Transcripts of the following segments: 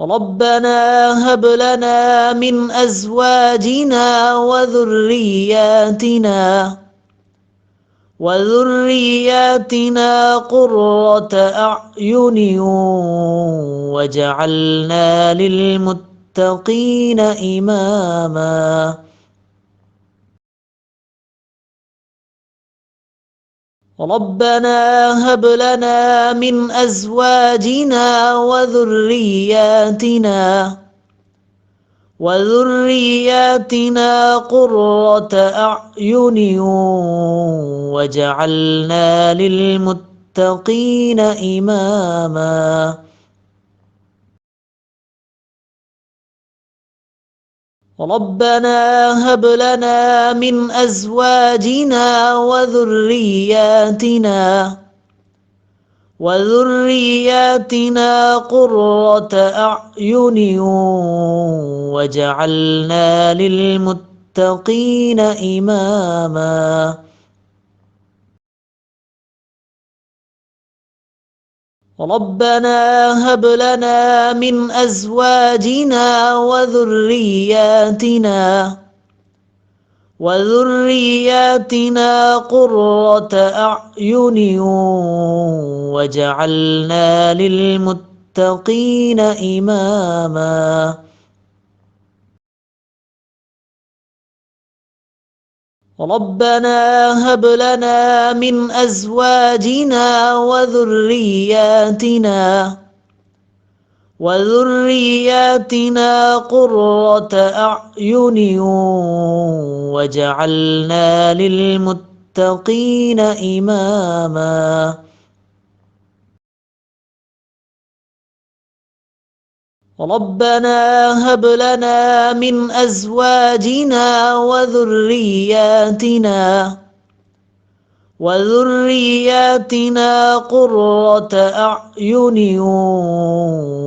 ربنا هب لنا من أزواجنا وذرياتنا قرة أعين واجعلنا للمتقين إماما ربنا هب لنا من أزواجنا وذرياتنا قرة أعين واجعلنا للمتقين إماما ربنا هب لنا من أزواجنا وذرياتنا قرة أعين واجعلنا للمتقين إماما ربنا هب لنا من أزواجنا وذرياتنا قرة أعين واجعلنا للمتقين إماما ربنا هب لنا من أزواجنا وذرياتنا قرة أعين واجعلنا للمتقين إماما ربنا هب لنا من أزواجنا وذرياتنا قرة أعين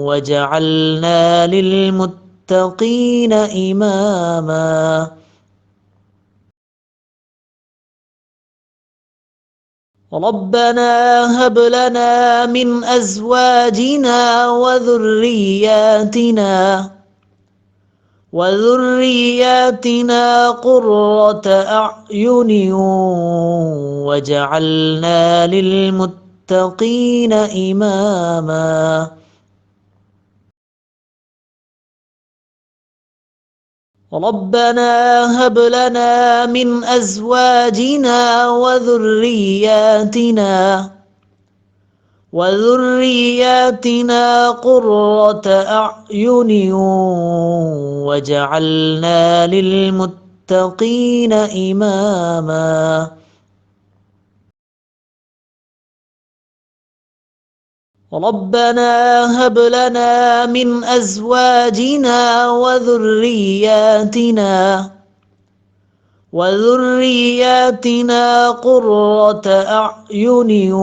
واجعلنا للمتقين إماما ربنا هب لنا من أزواجنا وذرياتنا قرة أعين واجعلنا للمتقين إماما ربنا هب لنا من أزواجنا وذرياتنا قرة أعين واجعلنا للمتقين إماما ربنا هب لنا من أزواجنا وذرياتنا قرة أعين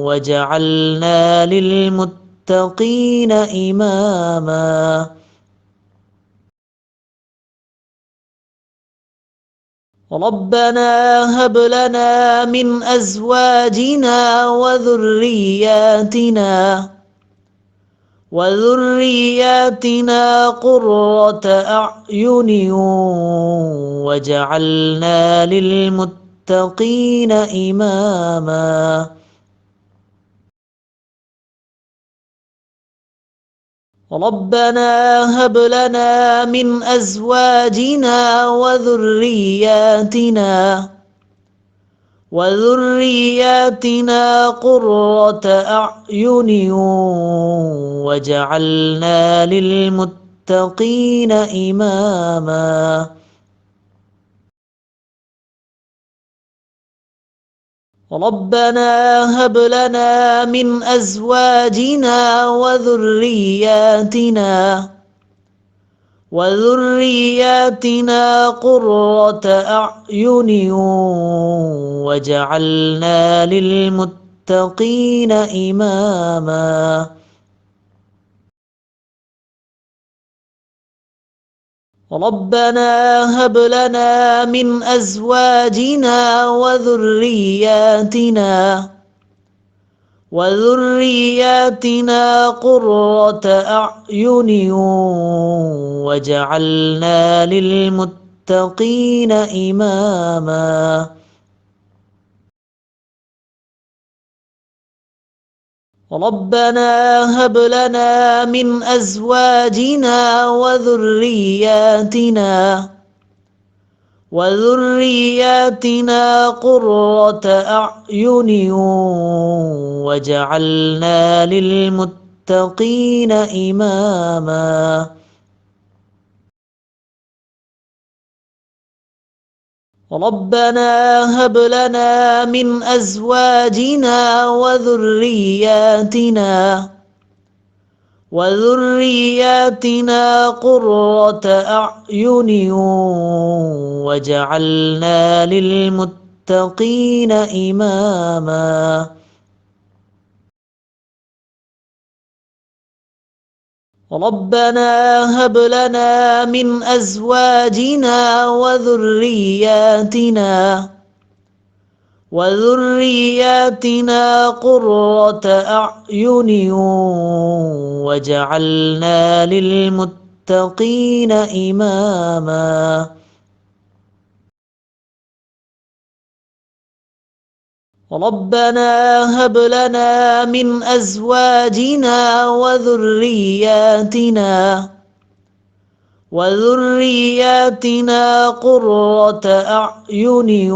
واجعلنا للمتقين إماما ربنا هب لنا من أزواجنا وذرياتنا قرة أعين واجعلنا للمتقين إماما ربنا هب لنا من أزواجنا وذرياتنا قرة أعين واجعلنا للمتقين إماما ربنا هب لنا من أزواجنا وذرياتنا قرة أعين واجعلنا للمتقين إماما ربنا هب لنا من أزواجنا وذرياتنا قرة أعين وجعلنا للمتقين إماما ربنا هب لنا من أزواجنا وذرياتنا قرة أعين وجعلنا للمتقين إماما ربنا هب لنا من أزواجنا وذرياتنا قرة أعين وجعلنا للمتقين إماما ربنا هب لنا من أزواجنا وذرياتنا قرة أعين وجعلنا للمتقين إماما ربنا هب لنا من أزواجنا وذرياتنا قرة أعين وجعلنا للمتقين إماما ربنا هب لنا من أزواجنا وذرياتنا قرة أعين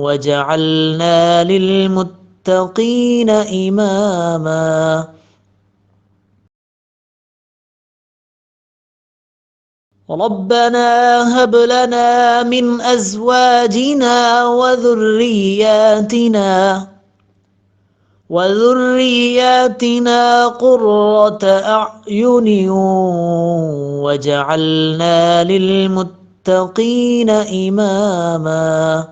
وجعلنا للمتقين إماما ربنا هب لنا من أزواجنا وذرياتنا قرة أعين وجعلنا للمتقين إماما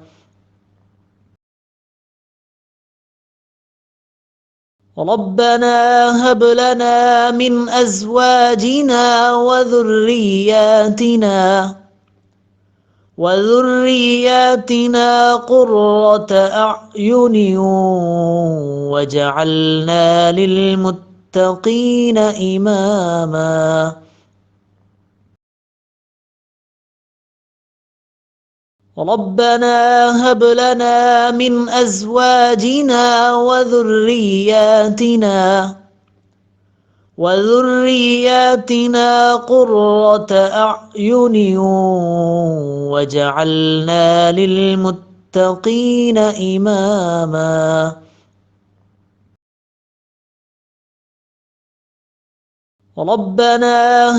ربنا هب لنا من أزواجنا وذرياتنا قرة أعين وجعلنا للمتقين إماما ربنا هب لنا من أزواجنا وذرياتنا قرة أعين وجعلنا للمتقين إماما ربنا هب لنا من أزواجنا وذرياتنا قرة أعين وجعلنا للمتقين إماما ربنا هب لنا من أزواجنا وذرياتنا قرة أعين وجعلنا للمتقين إماما ربنا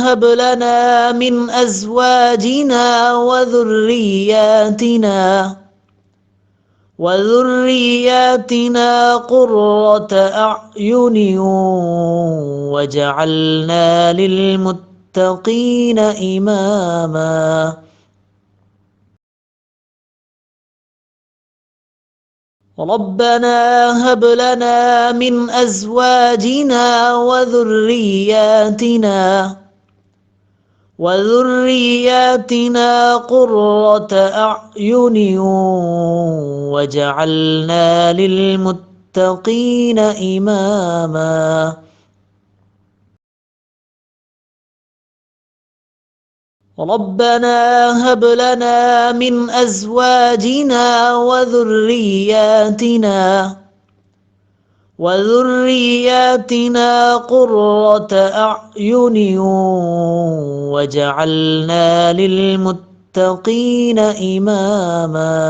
هب لنا من أزواجنا وذرياتنا قرة أعين وجعلنا للمتقين إماما ربنا هب لنا من أزواجنا وذرياتنا قرة أعين وجعلنا للمتقين إماما ربنا هب لنا من أزواجنا وذرياتنا قرة أعين وجعلنا للمتقين إماما ربنا هب لنا من أزواجنا وذرياتنا قرة أعين وجعلنا للمتقين إماما ربنا هب لنا من أزواجنا وذرياتنا قرة أعين وجعلنا للمتقين إماما ربنا هب لنا من أزواجنا وذرياتنا قرة أعين وجعلنا للمتقين إماما ربنا هب لنا من أزواجنا وذرياتنا قرة أعين وجعلنا للمتقين إماما ربنا هب لنا من أزواجنا وذرياتنا قرة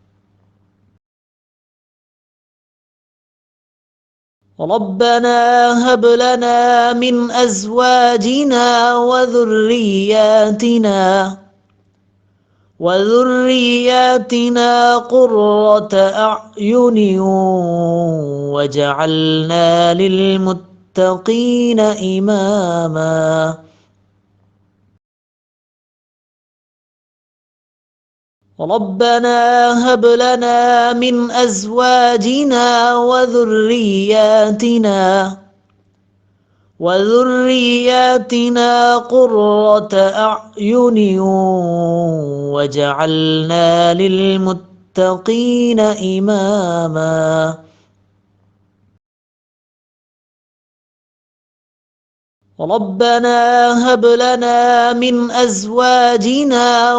أعين وجعلنا للمتقين إماما ربنا هب لنا من أزواجنا وذرياتنا قرة أعين وجعلنا للمتقين إماما ربنا هب لنا من أزواجنا وذرياتنا قرة أعين وجعلنا للمتقين ربنا هب لنا من أزواجنا وذرياتنا قرة أعين وجعلنا للمتقين إماما ربنا هب لنا من أزواجنا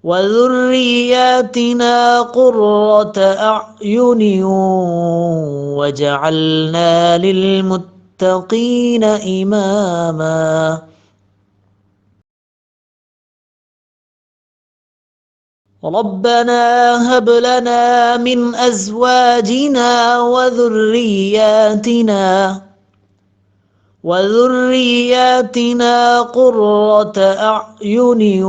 وذرياتنا قرة أعين واجعلنا للمتقين إماما ربنا هب لنا من أزواجنا وذرياتنا قرة أعين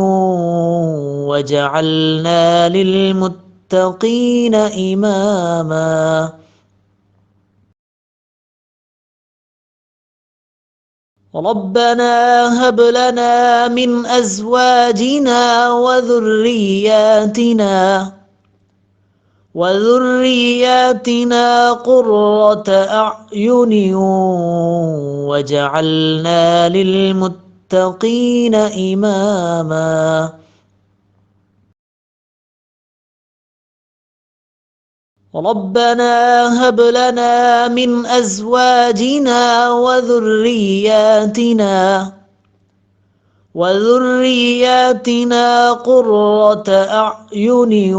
واجعلنا للمتقين إماما ربنا هب لنا من أزواجنا وذرياتنا قرة أعين واجعلنا للمتقين إماما ربنا هب لنا من أزواجنا وذرياتنا قرة أعين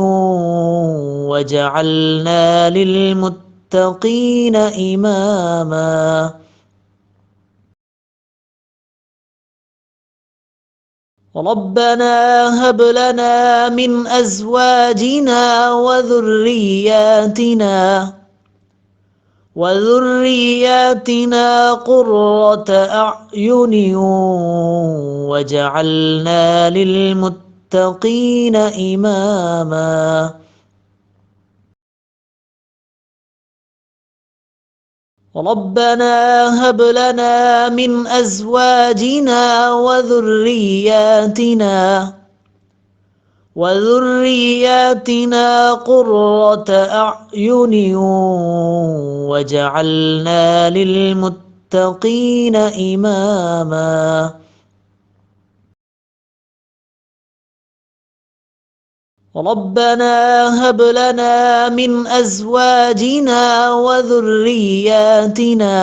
واجعلنا للمتقين إماما ربنا هب لنا من أزواجنا وذرياتنا قرة أعين واجعلنا للمتقين إماما ربنا هب لنا من أزواجنا وذرياتنا قرة أعين واجعلنا للمتقين إماما ربنا هب لنا من أزواجنا وذرياتنا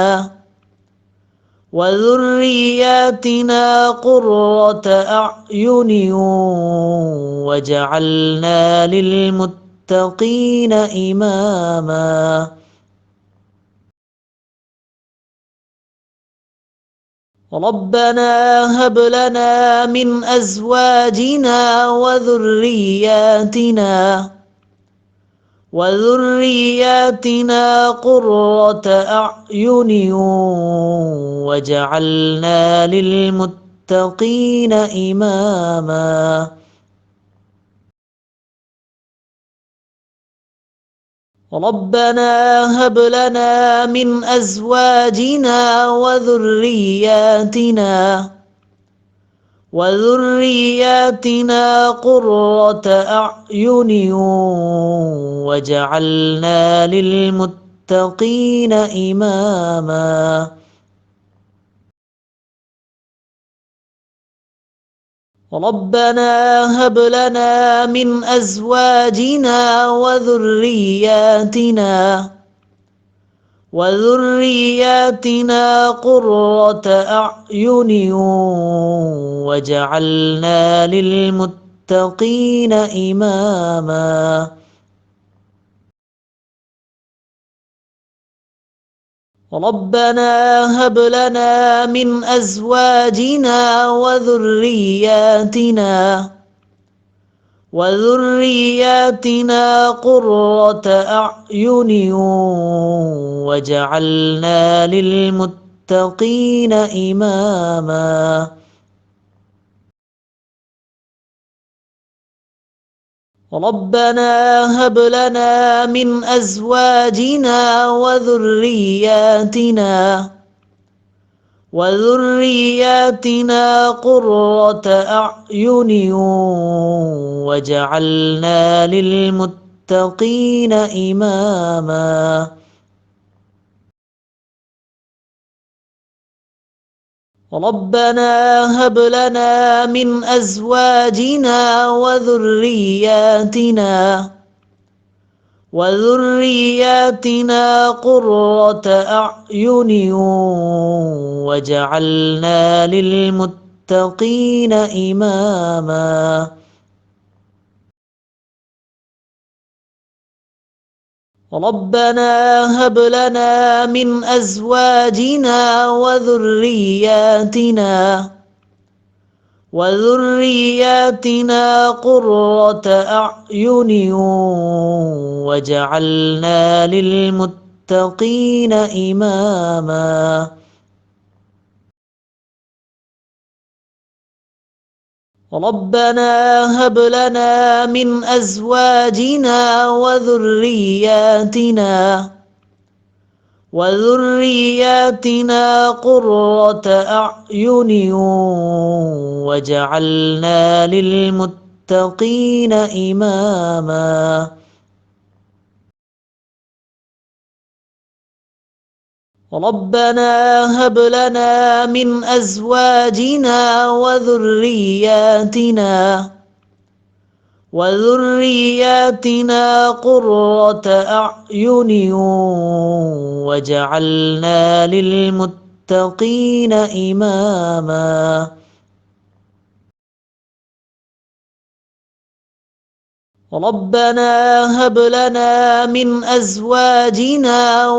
قرة أعين واجعلنا للمتقين إماما ربنا هب لنا من أزواجنا وذرياتنا قرة أعين واجعلنا للمتقين إماما ربنا هب لنا من أزواجنا وذرياتنا قرة أعين واجعلنا للمتقين إماما ربنا هب لنا من أزواجنا وذرياتنا قرة أعين واجعلنا للمتقين إماما ربنا هب لنا من أزواجنا وذرياتنا قرة أعين واجعلنا للمتقين إماما ربنا هب لنا من أزواجنا وذرياتنا قرة أعين واجعلنا للمتقين إماما ربنا هب لنا من أزواجنا وذرياتنا قرة أعين وجعلنا للمتقين إماما ربنا هب لنا من أزواجنا وذرياتنا قرة أعين وجعلنا للمتقين إماما ربنا هب لنا من أزواجنا وذرياتنا قرة أعين وجعلنا للمتقين إماما ربنا هب لنا من أزواجنا وذرياتنا قرة أعين وجعلنا للمتقين إماما ربنا هب لنا من أزواجنا وذرياتنا قرة أعين وجعلنا للمتقين إماما ربنا هب لنا من أزواجنا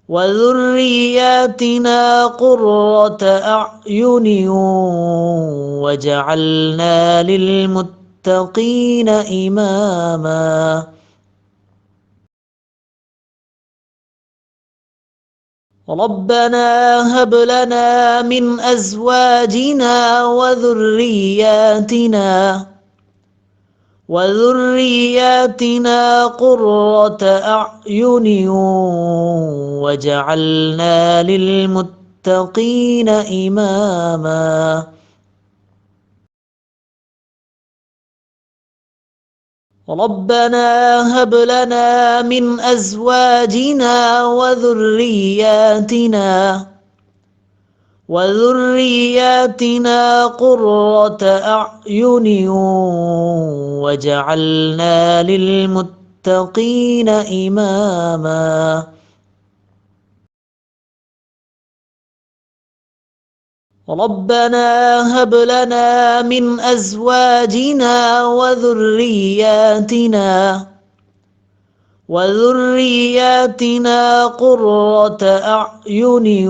وذرياتنا قرة أعين وجعلنا للمتقين إماما ربنا هب لنا من أزواجنا وذرياتنا قرة أعين وجعلنا للمتقين إماما ربنا هب لنا من أزواجنا وذرياتنا قرة أعين وجعلنا للمتقين إماما ربنا هب لنا من أزواجنا وذرياتنا قرة أعين وجعلنا للمتقين إماما ربنا هب لنا من أزواجنا وذرياتنا قرة أعين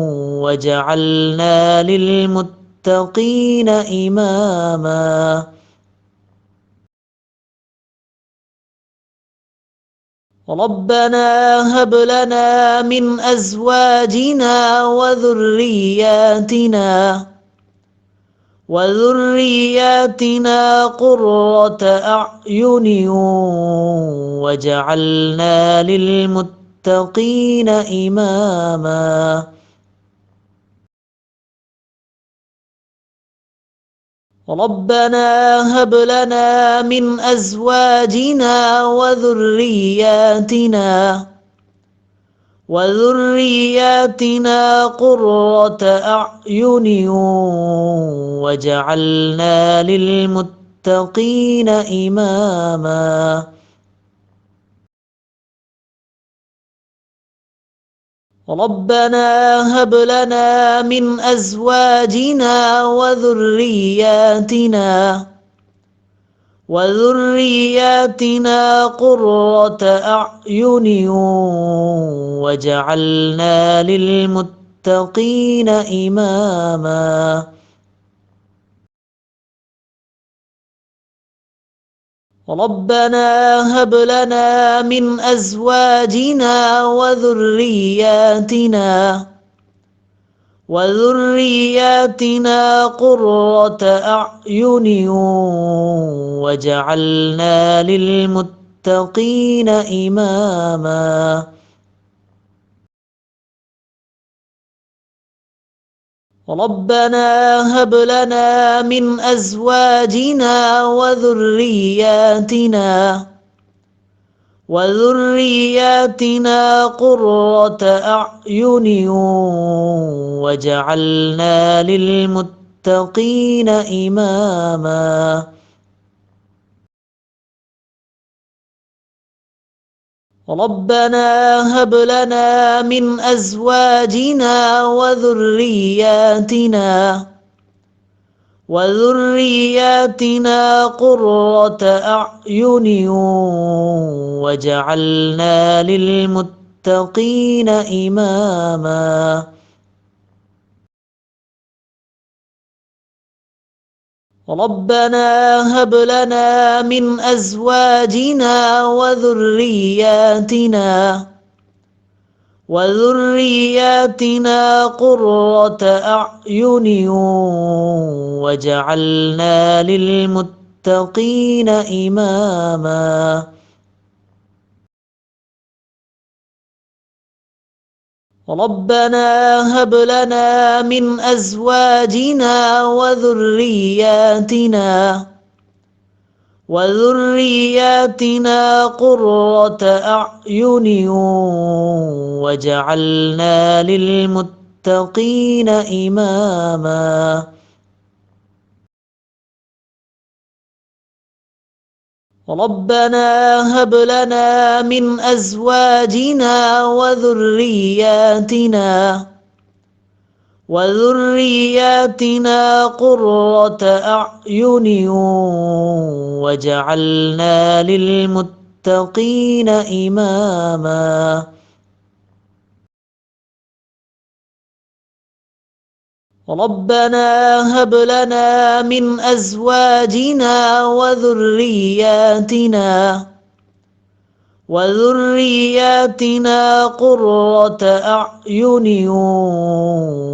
وجعلنا للمتقين إماما ربنا هب لنا من أزواجنا وذرياتنا قرة أعين وجعلنا للمتقين إماما ربنا هب لنا من أزواجنا وذرياتنا قرة أعين وجعلنا للمتقين إماما ربنا هب لنا من أزواجنا وذرياتنا قرة أعين وجعلنا للمتقين إماما ربنا هب لنا من أزواجنا وذرياتنا قرة أعين وجعلنا للمتقين إماما ربنا هب لنا من أزواجنا وذرياتنا قرة أعين وجعلنا للمتقين إماما ربنا هب لنا من أزواجنا وذرياتنا قرة أعين وجعلنا للمتقين إماما ربنا هب لنا من أزواجنا وذرياتنا قرة أعين وجعلنا للمتقين إماما ربنا هب لنا من أزواجنا وذرياتنا قرة أعين وجعلنا للمتقين إماما ربنا هب لنا من أزواجنا وذرياتنا قرة أعين وجعلنا للمتقين إماما ربنا هب لنا من أزواجنا وذرياتنا قرة أعين وجعلنا للمتقين إماما ربنا هب لنا من أزواجنا وذرياتنا قرة أعين وجعلنا للمتقين ربنا هب لنا من أزواجنا وذرياتنا قرة أعين وجعلنا للمتقين إماما ربنا هب لنا من أزواجنا وذرياتنا قرة أعين واجعلنا للمتقين إماما ربنا هب لنا من أزواجنا وذرياتنا قرة أعين واجعلنا للمتقين إماما ربنا هب لنا من أزواجنا وذرياتنا قرة أعين واجعلنا للمتقين إماما ربنا هب لنا من أزواجنا وذرياتنا قرة أعين واجعلنا للمتقين إماما ربنا هب لنا من أزواجنا وذرياتنا قرة أعين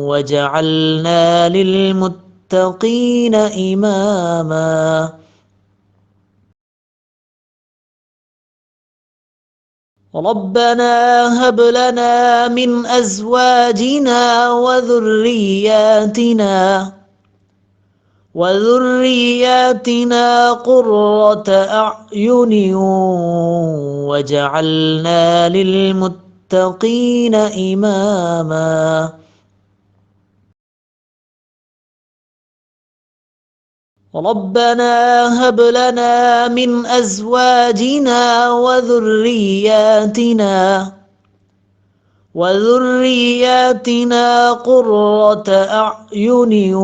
واجعلنا للمتقين إماما ربنا هب لنا من أزواجنا وذرياتنا قرة أعين واجعلنا للمتقين إماما ربنا هب لنا من أزواجنا وذرياتنا قرة أعين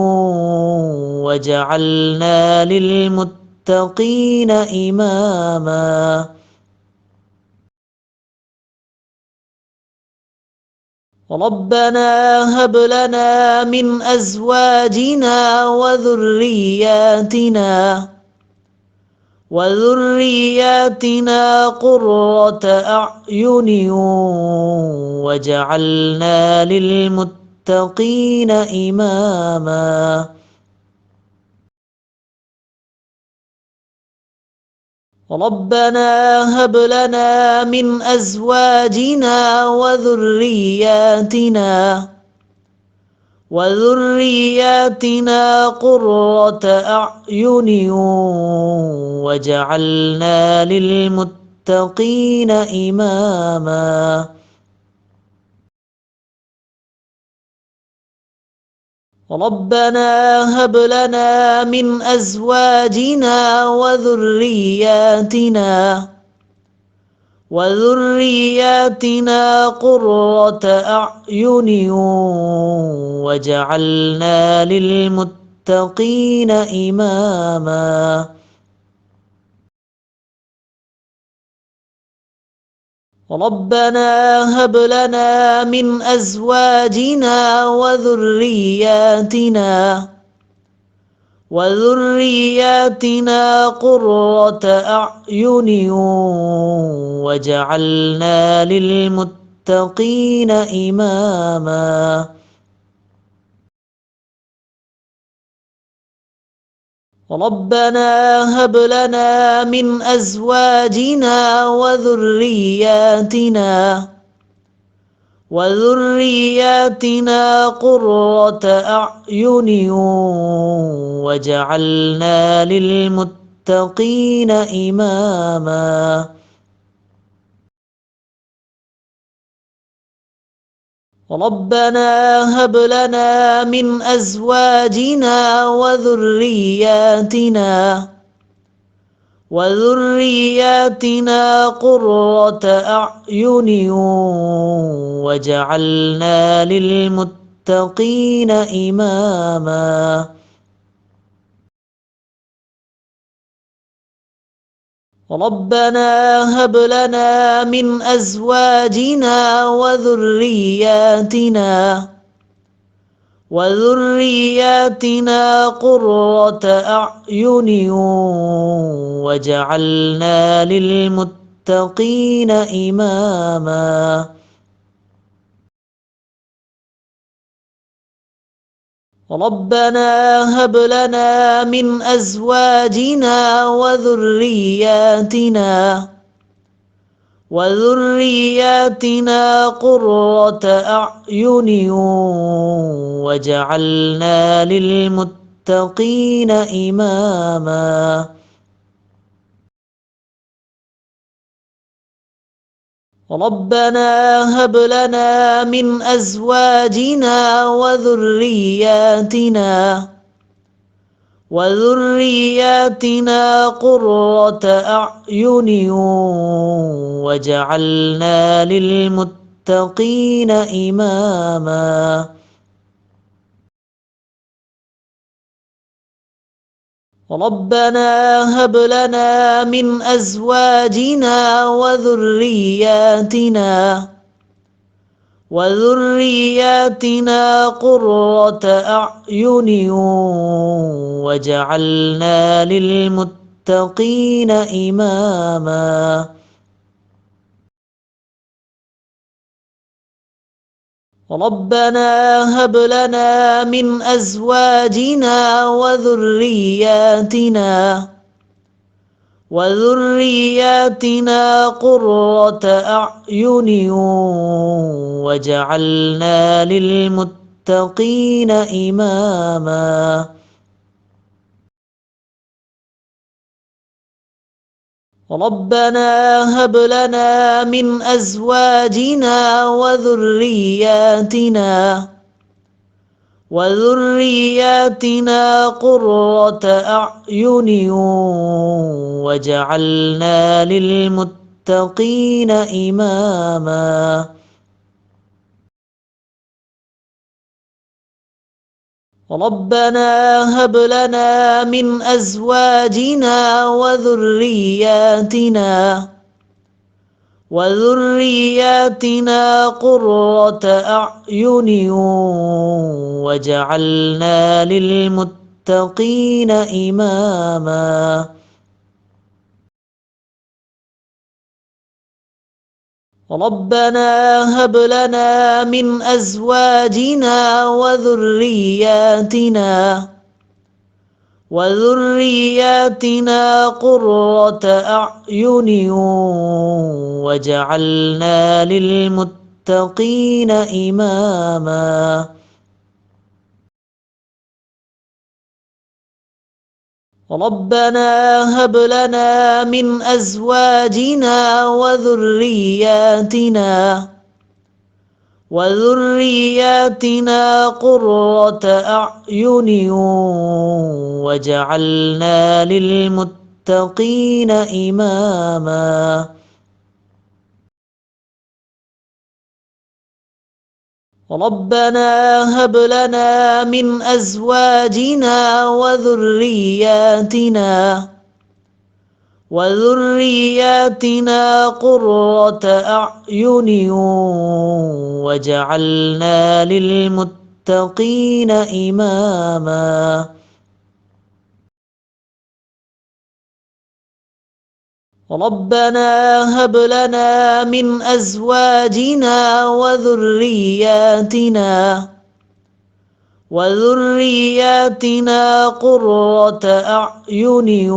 واجعلنا للمتقين إماما ربنا هب لنا من أزواجنا وذرياتنا قرة أعين واجعلنا للمتقين إماما ربنا هب لنا من أزواجنا وذرياتنا قرة أعين واجعلنا للمتقين إماما ربنا هب لنا من أزواجنا وذرياتنا قرة أعين واجعلنا للمتقين إماما ربنا هب لنا من أزواجنا وذرياتنا قرة أعين واجعلنا للمتقين إماما ربنا هب لنا من أزواجنا وذرياتنا قرة أعين واجعلنا للمتقين إماما ربنا هب لنا من أزواجنا وذرياتنا قرة أعين وجعلنا للمتقين إماما ربنا هب لنا من أزواجنا وذرياتنا قرة أعين وجعلنا للمتقين إماما ربنا هب لنا من أزواجنا وذرياتنا قرة أعين وجعلنا للمتقين إماما ربنا هب لنا من أزواجنا وذرياتنا قرة أعين وجعلنا للمتقين إماما ربنا هب لنا من أزواجنا وذرياتنا قرة أعين وجعلنا للمتقين إماما ربنا هب لنا من أزواجنا وذرياتنا قرة أعين وجعلنا للمتقين إماما ربنا هب لنا من أزواجنا وذرياتنا قرة أعين وجعلنا للمتقين إماما ربنا هب لنا من أزواجنا وذرياتنا قرة أعين وجعلنا للمتقين إماما ربنا هب لنا من أزواجنا وذرياتنا قرة أعين وجعلنا للمتقين إماما ربنا هب لنا من أزواجنا وذرياتنا قرة أعين وجعلنا للمتقين إماما ربنا هب لنا من أزواجنا وذرياتنا قرة أعين وجعلنا للمتقين إماما ربنا هب لنا من أزواجنا وذرياتنا قرة أعين وجعلنا للمتقين إماما ربنا هب لنا من أزواجنا وذرياتنا قرة أعين وجعلنا للمتقين إماما ربنا هب لنا من أزواجنا وذرياتنا قرة أعين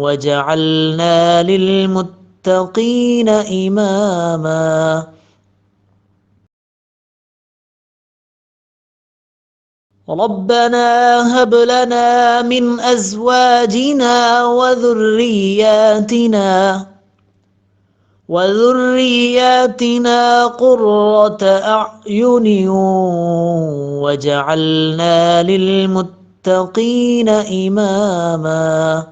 وجعلنا للمتقين إماما ربنا هب لنا من أزواجنا وذرياتنا قرة أعين ربنا هب لنا من أزواجنا وذرياتنا قرة أعين وجعلنا للمتقين إماما